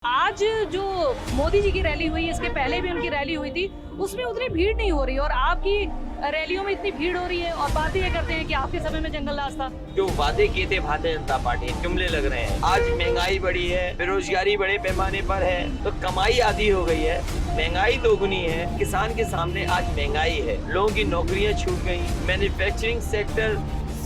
आज जो मोदी जी की रैली हुई, इसके पहले भी उनकी रैली हुई थी, उसमें उतनी भीड़ नहीं हो रही और आपकी रैलियों में इतनी भीड़ हो रही है और बातें ये करते हैं कि आपके समय में जंगल राज था। जो वादे किए थे भारतीय जनता पार्टी जुमले लग रहे हैं। आज महंगाई बढ़ी है, बेरोजगारी बड़े पैमाने पर है, तो कमाई आधी हो गई है, महंगाई दोगुनी है। किसान के सामने आज महंगाई है, लोगों की नौकरियां छूट गई, मैन्युफैक्चरिंग सेक्टर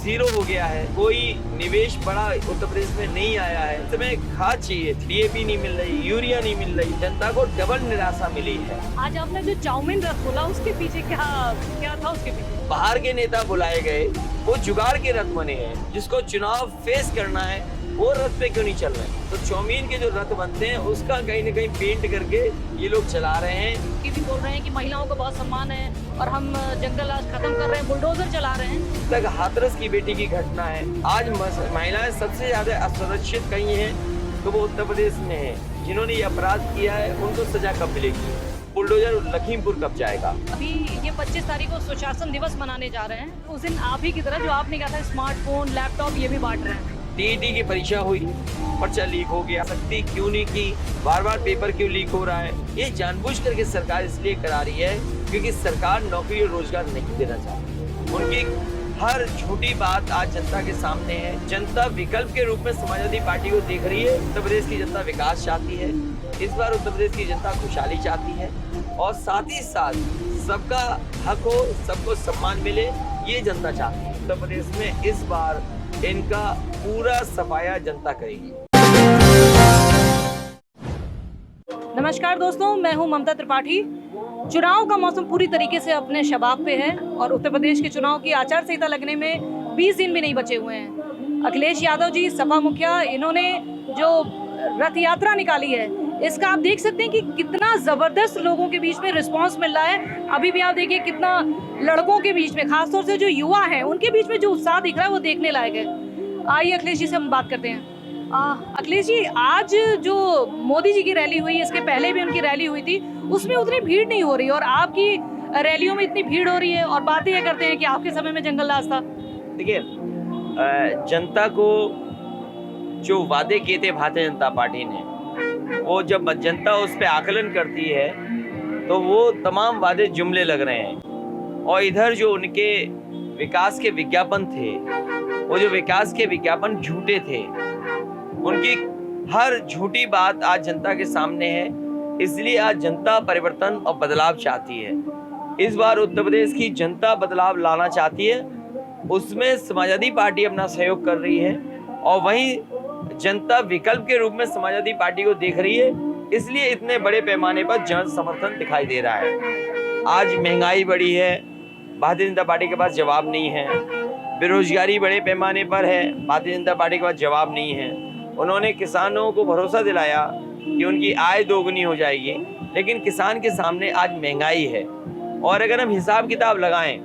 जीरो हो गया है, कोई निवेश बड़ा उत्तर प्रदेश में नहीं आया है। इस समय खाद चाहिए, डीएपी नहीं मिल रही, यूरिया नहीं मिल रही, जनता को डबल निराशा मिली है। आज आपने जो चाउमीन रथ बोला, उसके पीछे क्या था उसके पीछे? बाहर के नेता बुलाए गए, वो जुगाड़ के रथ बने हैं। जिसको चुनाव फेस करना है वो रथ पे क्यों नहीं चल रहे? तो चाउमीन के जो रथ बनते हैं उसका कहीं न कहीं पेंट करके ये लोग चला रहे हैं। ये भी बोल रहे हैं कि महिलाओं को बहुत सम्मान है और हम जंगल राज खत्म कर रहे हैं, बुलडोजर चला रहे हैं। तक हाथरस की बेटी की घटना है। आज महिलाएं सबसे ज्यादा असुरक्षित कहीं हैं तो वो उत्तर प्रदेश में है। जिन्होंने ये अपराध किया है उनको सजा कब मिलेगी? बुलडोजर लखीमपुर कब जाएगा? अभी ये 25 तारीख को सुशासन दिवस मनाने जा रहे हैं, उस दिन आप ही की तरह जो आपने कहा था स्मार्टफोन, लैपटॉप ये भी बांट रहे हैं। टीईटी की परीक्षा हुई, पर्चा लीक हो गया, सख्ती क्यों नहीं की, बार बार पेपर क्यों लीक हो रहा है? ये जानबूझ करके सरकार इसलिए करा रही है क्योंकि सरकार नौकरी और रोजगार नहीं देना चाहती। उनकी हर झूठी बात आज जनता के सामने है। जनता विकल्प के रूप में समाजवादी पार्टी को देख रही है। उत्तर प्रदेश की जनता विकास चाहती है, इस बार उत्तर प्रदेश की जनता खुशहाली चाहती है और साथ ही साथ सबका हक हो, सबको सम्मान मिले, ये जनता चाहती है। उत्तर प्रदेश में इस बार इनका पूरा सफाया जनता करेगी। नमस्कार दोस्तों, मैं हूं ममता त्रिपाठी। चुनाव का मौसम पूरी तरीके से अपने शबाब पे है और उत्तर प्रदेश के चुनाव की आचार संहिता लगने में 20 दिन भी नहीं बचे हुए हैं। अखिलेश यादव जी सपा मुखिया, इन्होंने जो रथ यात्रा निकाली है, इसका आप देख सकते हैं कि कितना जबरदस्त लोगों के बीच में रिस्पांस मिल रहा है। अभी भी आप देखिए कितना लड़कों के बीच में, खासतौर से जो युवा हैं, उनके बीच में जो उत्साह दिख रहा है वो देखने लायक है। आइए अखिलेश जी से हम बात करते हैं। अखिलेश जी, आज जो मोदी जी की रैली हुई, इसके पहले भी उनकी रैली हुई थी, उसमें उतनी भीड़ नहीं हो रही और आपकी रैलियों में इतनी भीड़ हो रही है और बातें ये करते हैं कि आपके समय में जंगल राज था। देखिए, जनता को जो वादे किए थे भारतीय जनता पार्टी ने, वो जब जनता उस पर आकलन करती है तो वो तमाम वादे जुमले लग रहे हैं और इधर जो उनके विकास के विज्ञापन थे, वो जो विकास के विज्ञापन झूठे थे, उनकी हर झूठी बात आज जनता के सामने है। इसलिए आज जनता परिवर्तन और बदलाव चाहती है। इस बार उत्तर प्रदेश की जनता बदलाव लाना चाहती है, उसमें समाजवादी पार्टी अपना सहयोग कर रही है और वहीं जनता विकल्प के रूप में समाजवादी पार्टी को देख रही है। इसलिए इतने बड़े पैमाने पर जन समर्थन दिखाई दे रहा है। आज महंगाई बढ़ी है, भारतीय जनता पार्टी के पास जवाब नहीं है। बेरोजगारी बड़े पैमाने पर है, भारतीय जनता पार्टी के पास जवाब नहीं है। उन्होंने किसानों को भरोसा दिलाया कि उनकी आय दोगुनी हो जाएगी, लेकिन किसान के सामने आज महंगाई है और अगर हम हिसाब किताब लगाएं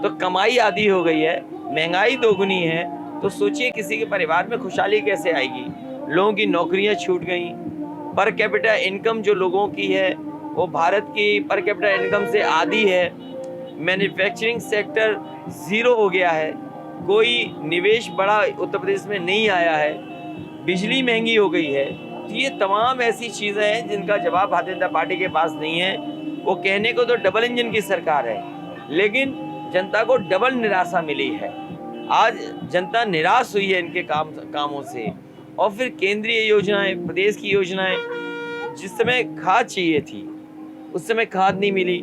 तो कमाई आधी हो गई है, महंगाई दोगुनी है। तो सोचिए किसी के परिवार में खुशहाली कैसे आएगी? लोगों की नौकरियां छूट गई, पर कैपिटा इनकम जो लोगों की है वो भारत की पर कैपिटा इनकम से आधी है। मैन्युफैक्चरिंग सेक्टर जीरो हो गया है, कोई निवेश बड़ा उत्तर प्रदेश में नहीं आया है, बिजली महंगी हो गई है। तो ये तमाम ऐसी चीज़ें हैं जिनका जवाब भारतीय जनता पार्टी के पास नहीं है। वो कहने को तो डबल इंजन की सरकार है, लेकिन जनता को डबल निराशा मिली है। आज जनता निराश हुई है इनके कामों से। और फिर केंद्रीय योजनाएं, प्रदेश की योजनाएं, जिस समय खाद चाहिए थी उस समय खाद नहीं मिली।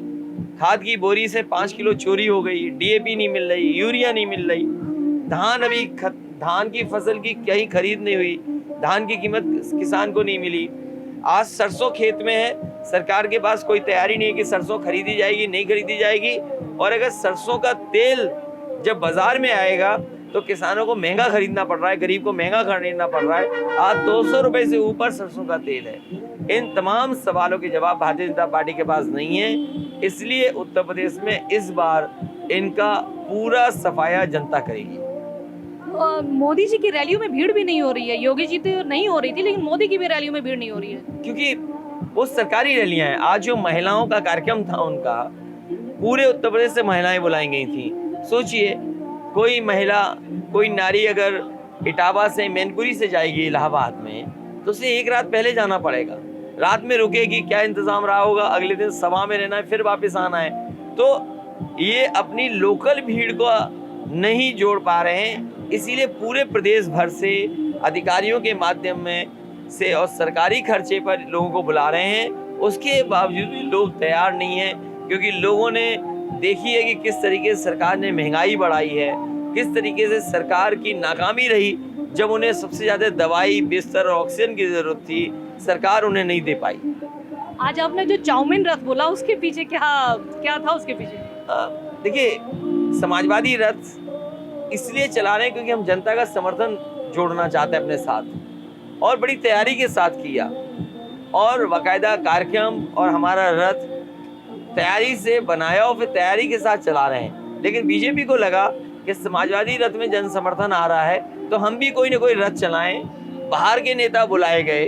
खाद की बोरी से 5 किलो चोरी हो गई, डीएपी नहीं मिल रही, यूरिया नहीं मिल रही। धान की फसल की कहीं खरीद नहीं हुई, धान की कीमत किसान को नहीं मिली। आज सरसों खेत में है, सरकार के पास कोई तैयारी नहीं है कि सरसों खरीदी जाएगी नहीं खरीदी जाएगी। और अगर सरसों का तेल जब बाजार में आएगा तो किसानों को महंगा खरीदना पड़ रहा है, गरीब को महंगा खरीदना पड़ रहा है। आज 200 रुपए से ऊपर सरसों का तेल है। इन तमाम सवालों के जवाब भारतीय जनता पार्टी के पास नहीं है। इसलिए उत्तर प्रदेश में इस बार इनका पूरा सफाया जनता करेगी। मोदी जी की रैलियों में भीड़ भी नहीं हो रही है। योगी जी तो नहीं हो रही थी, लेकिन मोदी की भी रैलियों में भीड़ नहीं हो रही है क्योंकि वो सरकारी रैलियां हैं। आज जो महिलाओं का कार्यक्रम था, उनका पूरे उत्तर प्रदेश से महिलाएं बुलाई गई थी। सोचिए, कोई महिला, कोई नारी अगर इटावा से मैनपुरी से जाएगी इलाहाबाद में, तो उसे एक रात पहले जाना पड़ेगा, रात में रुकेगी, क्या इंतजाम रहा होगा, अगले दिन सभा में रहना है, फिर वापस आना है। तो ये अपनी लोकल भीड़ को नहीं जोड़ पा रहे हैं, इसीलिए पूरे प्रदेश भर से अधिकारियों के माध्यम में से और सरकारी खर्चे पर लोगों को बुला रहे हैं। उसके बावजूद भी लोग तैयार नहीं हैं, क्योंकि लोगों ने देखी है कि किस तरीके से सरकार ने महंगाई बढ़ाई है, किस तरीके से सरकार की नाकामी रही। जब उन्हें सबसे ज़्यादा दवाई, बिस्तर और ऑक्सीजन की ज़रूरत थी, सरकार उन्हें नहीं दे पाई। आज आपने जो चाउमीन रथ बोला, उसके पीछे क्या था उसके पीछे? देखिए, समाजवादी रथ इसलिए चला रहे हैं क्योंकि हम जनता का समर्थन जोड़ना चाहते हैं अपने साथ, और बड़ी तैयारी के साथ किया, और बाकायदा कार्यक्रम और हमारा रथ तैयारी से बनाया और फिर तैयारी के साथ चला रहे हैं। लेकिन बीजेपी को लगा कि समाजवादी रथ में जन समर्थन आ रहा है तो हम भी कोई ना कोई रथ चलाएं। बाहर के नेता बुलाए गए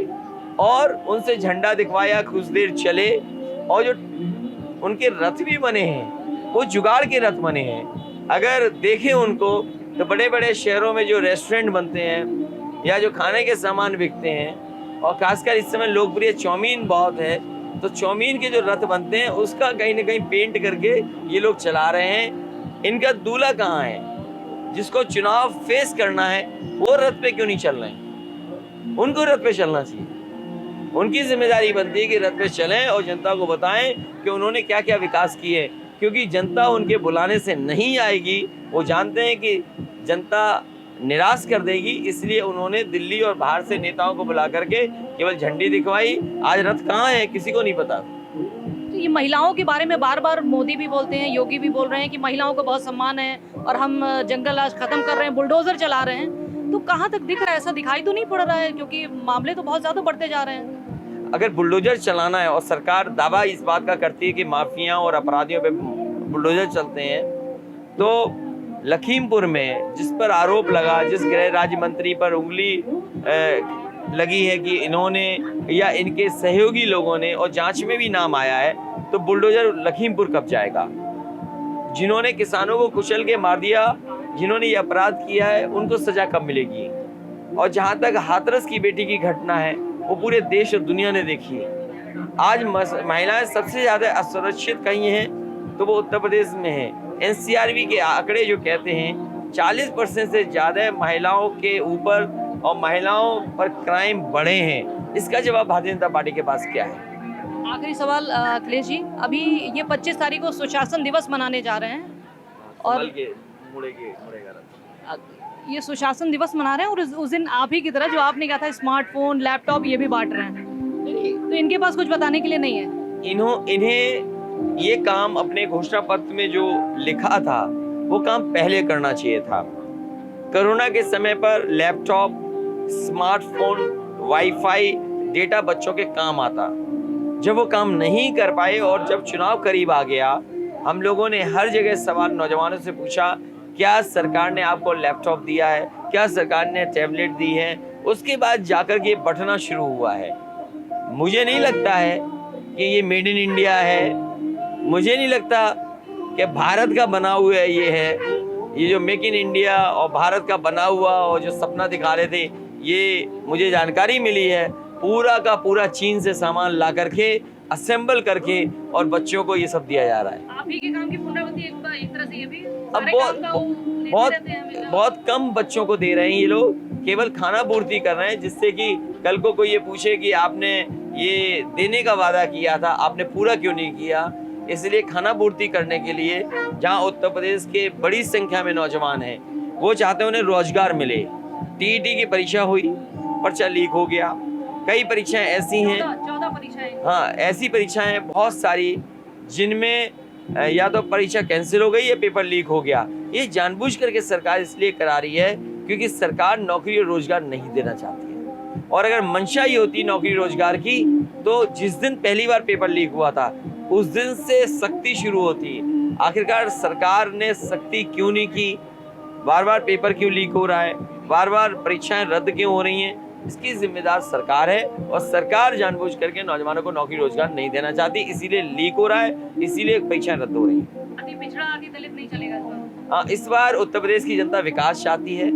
और उनसे झंडा दिखवाया, कुछ देर चले, और जो उनके रथ भी बने हैं वो जुगाड़ के रथ बने हैं। अगर देखें उनको तो बड़े बड़े शहरों में जो रेस्टोरेंट बनते हैं या जो खाने के सामान बिकते हैं, और खासकर इस समय लोकप्रिय चाउमीन बहुत है, तो चाउमीन के जो रथ बनते हैं उसका कहीं ना कहीं पेंट करके ये लोग चला रहे हैं। इनका दूल्हा कहाँ है? जिसको चुनाव फेस करना है वो रथ पे क्यों नहीं चल रहे हैं? उनको रथ पे चलना चाहिए। उनकी जिम्मेदारी बनती है कि रथ पे चलें और जनता को बताएं कि उन्होंने क्या क्या विकास किए, क्योंकि जनता उनके बुलाने से नहीं आएगी। वो जानते हैं कि जनता निराश कर देगी, इसलिए उन्होंने दिल्ली और बाहर से नेताओं को बुला करके केवल झंडी दिखवाई। आज रथ कहाँ है किसी को नहीं पता। तो ये महिलाओं के बारे में बार बार मोदी भी बोलते हैं, योगी भी बोल रहे हैं कि महिलाओं को बहुत सम्मान है और हम जंगल आज खत्म कर रहे हैं, बुलडोजर चला रहे हैं। तो कहाँ तक दिख रहा है? ऐसा दिखाई तो नहीं पड़ रहा है, क्योंकि मामले तो बहुत ज्यादा बढ़ते जा रहे हैं। अगर बुलडोजर चलाना है और सरकार दावा इस बात का करती है कि माफिया और अपराधियों पे बुलडोजर चलते हैं, तो लखीमपुर में जिस पर आरोप लगा, जिस गृह राज्य मंत्री पर उंगली लगी है कि इन्होंने या इनके सहयोगी लोगों ने, और जांच में भी नाम आया है, तो बुलडोजर लखीमपुर कब जाएगा? जिन्होंने किसानों को कुचल के मार दिया, जिन्होंने ये अपराध किया है, उनको सजा कब मिलेगी? और जहाँ तक हाथरस की बेटी की घटना है, वो पूरे देश और दुनिया ने देखी है। आज महिलाएं सबसे ज़्यादा असुरक्षित कहीं हैं तो वो उत्तर प्रदेश में है। NCRB के आंकड़े जो कहते हैं 40% से ज़्यादा महिलाओं के ऊपर और महिलाओं पर क्राइम बढ़े हैं। इसका जवाब भारतीय जनता पार्टी के पास क्या है? आखिरी सवाल अखिलेश जी, अभी ये 25 तारीख को सुशासन दिवस मनाने जा रहे हैं, और ये सुशासन दिवस मना रहे हैं, और उस दिन आप ही की तरह जो आपने कहा था स्मार्टफोन, लैपटॉप ये भी बांट रहे हैं, तो इनके पास कुछ बताने के लिए नहीं है? इन्हें ये काम अपने घोषणा पत्र में जो लिखा था वो काम पहले करना चाहिए था। कोरोना के समय पर लैपटॉप, स्मार्टफोन, वाईफाई, डेटा बच्चों के काम आता। जब वो काम नहीं कर पाए और जब चुनाव करीब आ गया, हम लोगों ने हर जगह सवाल नौजवानों से पूछा, क्या सरकार ने आपको लैपटॉप दिया है, क्या सरकार ने टैबलेट दी है? उसके बाद जाकर के बढ़ना शुरू हुआ है। मुझे नहीं लगता है कि ये मेड इन इंडिया है, मुझे नहीं लगता कि भारत का बना हुआ ये है। ये जो मेक इन इंडिया और भारत का बना हुआ और जो सपना दिखा रहे थे, ये मुझे जानकारी मिली है पूरा का पूरा चीन से सामान ला करके असेंबल करके और बच्चों को ये सब दिया जा रहा है। आप ही के काम की पुनरावृत्ति एक तरह से ये भी अब बहुत कम बच्चों को दे रहे हैं ये लोग, केवल खाना पूर्ति कर रहे हैं, जिससे कि कल को कोई ये पूछे कि आपने ये देने का वादा किया था, आपने पूरा क्यों नहीं किया। इसलिए खाना पूर्ति करने के लिए जहां उत्तर प्रदेश के बड़ी संख्या में नौजवान हैं, वो चाहते हैं उन्हें रोजगार मिले। टीईटी की परीक्षा हुई, पर्चा लीक हो गया। कई परीक्षाएं ऐसी हैं, 14 परीक्षाएं, हाँ, ऐसी परीक्षाएं बहुत सारी जिनमें या तो परीक्षा कैंसिल हो गई या पेपर लीक हो गया। ये जानबूझ करके सरकार इसलिए करा रही है क्योंकि सरकार नौकरी और रोजगार नहीं देना चाहती है। और अगर मंशा ही होती नौकरी रोजगार की, तो जिस दिन पहली बार पेपर लीक हुआ था उस दिन से सख्ती शुरू होती। आखिरकार सरकार ने सख्ती क्यों नहीं की? बार बार पेपर क्यों लीक हो रहा है? बार बार परीक्षाएं रद्द क्यों हो रही हैं? इसकी जिम्मेदार सरकार है, और सरकार जानबूझ करके नौजवानों को नौकरी रोजगार नहीं देना चाहती, इसीलिए लीक हो रहा है, इसीलिए परीक्षाएं रद्द हो रही हैं। अति पिछड़ा, अति दलित नहीं चलेगा। हाँ, इस बार उत्तर प्रदेश की जनता विकास चाहती है,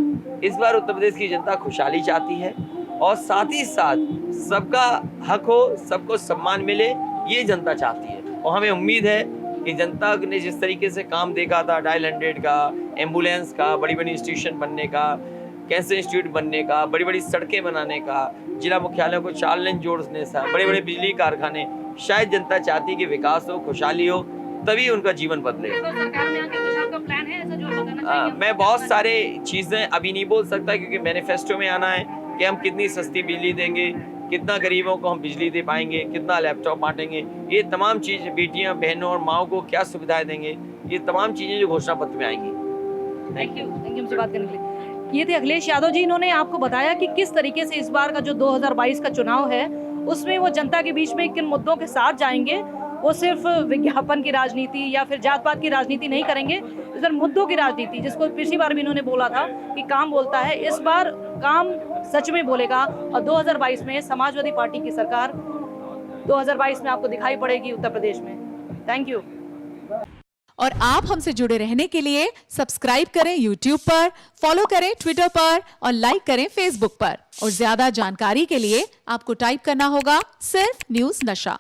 इस बार उत्तर प्रदेश की जनता खुशहाली चाहती है, और साथ ही साथ सबका हक हो, सबको सम्मान मिले, ये जनता चाहती है। और हमें उम्मीद है कि जनता ने जिस तरीके से काम देखा था, डायल 100 का, एम्बुलेंस का, बड़ी बड़ी इंस्टीट्यूशन बनने का, कैंसर इंस्टीट्यूट बनने का, बड़ी बड़ी सड़कें बनाने का, जिला मुख्यालय को 4 लेन जोड़ने से, बड़े बड़े बिजली कारखाने, शायद जनता चाहती कि विकास हो, खुशहाली हो, तभी उनका जीवन बदले। तो सरकार में आके कुछ आपका प्लान है ऐसा जो बताना चाहिए? मैं बहुत सारे चीज़ें अभी नहीं बोल सकता क्योंकि मैनिफेस्टो में आना है कि हम कितनी सस्ती बिजली देंगे, कितना गरीबों को हम बिजली दे पाएंगे, कितना लैपटॉप बांटेंगे, ये तमाम चीज़ बेटियां, बहनों और माओं को क्या सुविधाएं देंगे, ये तमाम चीज़ें जो घोषणा पत्र में आएंगी। थैंक यू हमसे बात करने के लिए। ये थे अखिलेश यादव जी, इन्होंने आपको बताया कि किस तरीके से इस बार का जो 2022 का चुनाव है उसमें वो जनता के बीच में किन मुद्दों के साथ जाएंगे। वो सिर्फ विज्ञापन की राजनीति या फिर जात पात की राजनीति नहीं करेंगे, इस बार मुद्दों की राजनीति, जिसको पिछली बार भी इन्होंने बोला था कि काम बोलता है, इस बार काम सच में बोलेगा। और 2022 में समाजवादी पार्टी की सरकार 2022 में आपको दिखाई पड़ेगी उत्तर प्रदेश में। Thank you. और आप हमसे जुड़े रहने के लिए सब्सक्राइब करें YouTube पर, फॉलो करें Twitter पर और लाइक करें Facebook पर। और ज्यादा जानकारी के लिए आपको टाइप करना होगा सिर्फ न्यूज़ नशा।